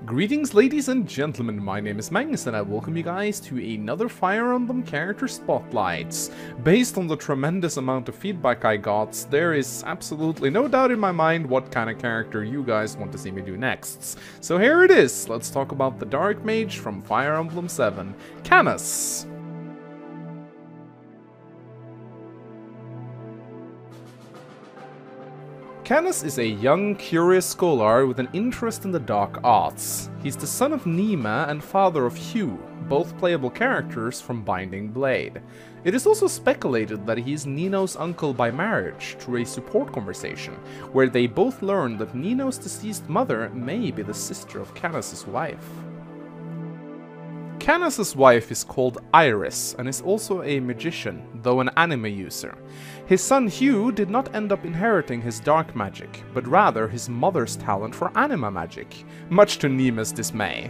Greetings ladies and gentlemen, my name is Magnus and I welcome you guys to another Fire Emblem character spotlights. Based on the tremendous amount of feedback I got, there is absolutely no doubt in my mind what kind of character you guys want to see me do next. So here it is, let's talk about the Dark Mage from Fire Emblem 7, Canas. Canas is a young, curious scholar with an interest in the dark arts. He's the son of Nima and father of Hugh, both playable characters from Binding Blade. It is also speculated that he is Nino's uncle by marriage through a support conversation, where they both learn that Nino's deceased mother may be the sister of Canas' wife. Canas' wife is called Iris and is also a magician, though an anime user. His son Hugh did not end up inheriting his dark magic, but rather his mother's talent for anima magic, much to Nima's dismay.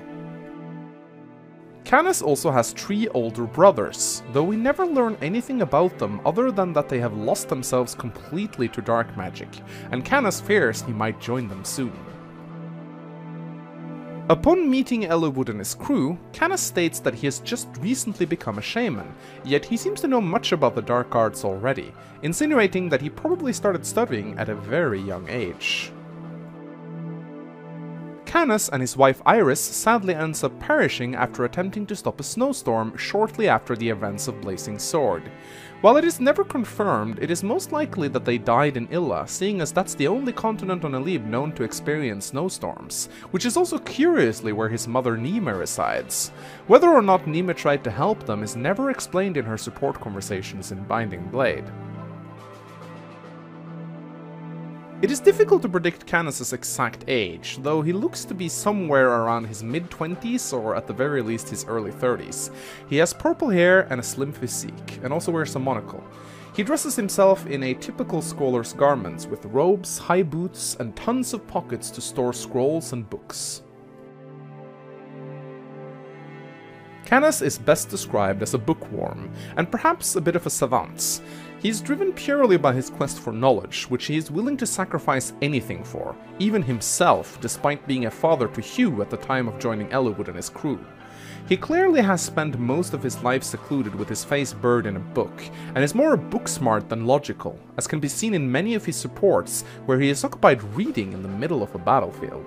Canas also has 3 older brothers, though we never learn anything about them other than that they have lost themselves completely to dark magic, and Canas fears he might join them soon. Upon meeting Eliwood and his crew, Canas states that he has just recently become a shaman, yet he seems to know much about the dark arts already, insinuating that he probably started studying at a very young age. Canas and his wife Iris sadly ends up perishing after attempting to stop a snowstorm shortly after the events of Blazing Sword. While it is never confirmed, it is most likely that they died in Illa, seeing as that's the only continent on Alib known to experience snowstorms, which is also curiously where his mother Nima resides. Whether or not Nima tried to help them is never explained in her support conversations in Binding Blade. It is difficult to predict Canas' exact age, though he looks to be somewhere around his mid-20s or at the very least his early 30s. He has purple hair and a slim physique, and also wears a monocle. He dresses himself in a typical scholar's garments with robes, high boots, and tons of pockets to store scrolls and books. Canas is best described as a bookworm, and perhaps a bit of a savant. He is driven purely by his quest for knowledge, which he is willing to sacrifice anything for, even himself, despite being a father to Hugh at the time of joining Eliwood and his crew. He clearly has spent most of his life secluded with his face buried in a book, and is more book-smart than logical, as can be seen in many of his supports, where he is occupied reading in the middle of a battlefield.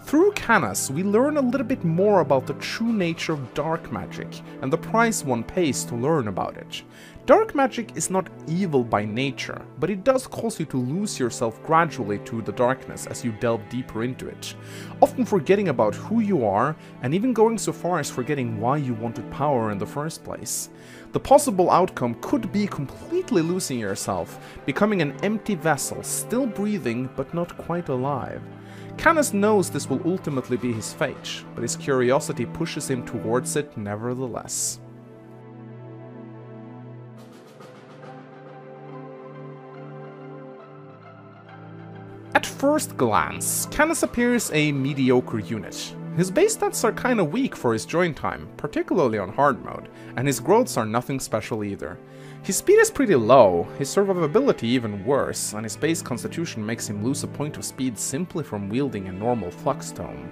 Through Canas, we learn a little bit more about the true nature of dark magic, and the price one pays to learn about it. Dark magic is not evil by nature, but it does cause you to lose yourself gradually to the darkness as you delve deeper into it, often forgetting about who you are, and even going so far as forgetting why you wanted power in the first place. The possible outcome could be completely losing yourself, becoming an empty vessel, still breathing but not quite alive. Canas knows this will ultimately be his fate, but his curiosity pushes him towards it nevertheless. At first glance, Canas appears a mediocre unit. His base stats are kinda weak for his join time, particularly on hard mode, and his growths are nothing special either. His speed is pretty low, his survivability even worse, and his base constitution makes him lose a point of speed simply from wielding a normal flux tome.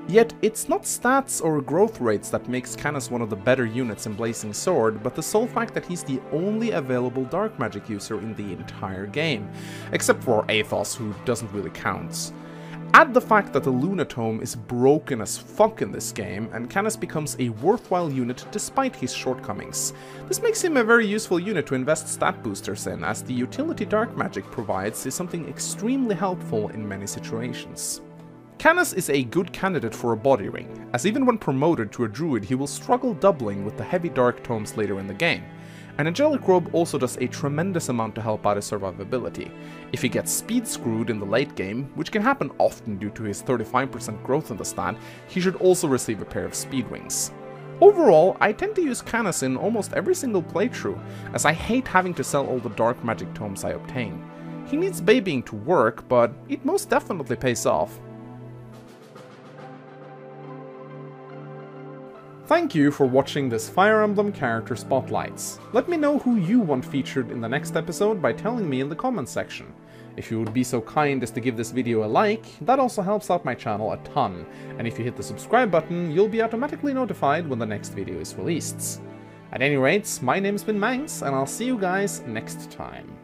Yet, it's not stats or growth rates that makes Canas one of the better units in Blazing Sword, but the sole fact that he's the only available dark magic user in the entire game, except for Athos, who doesn't really count. Add the fact that the Lunatome is broken as fuck in this game, and Canas becomes a worthwhile unit despite his shortcomings. This makes him a very useful unit to invest stat boosters in, as the utility dark magic provides is something extremely helpful in many situations. Canas is a good candidate for a body ring, as even when promoted to a druid he will struggle doubling with the heavy dark tomes later in the game. An Angelic Robe also does a tremendous amount to help out his survivability. If he gets speed screwed in the late game, which can happen often due to his 35% growth in the stat, he should also receive a pair of speed wings. Overall, I tend to use Canas in almost every single playthrough, as I hate having to sell all the dark magic tomes I obtain. He needs babying to work, but it most definitely pays off. Thank you for watching this Fire Emblem character spotlights. Let me know who you want featured in the next episode by telling me in the comments section. If you would be so kind as to give this video a like, that also helps out my channel a ton, and if you hit the subscribe button, you'll be automatically notified when the next video is released. At any rate, my name's been Mangs, and I'll see you guys next time.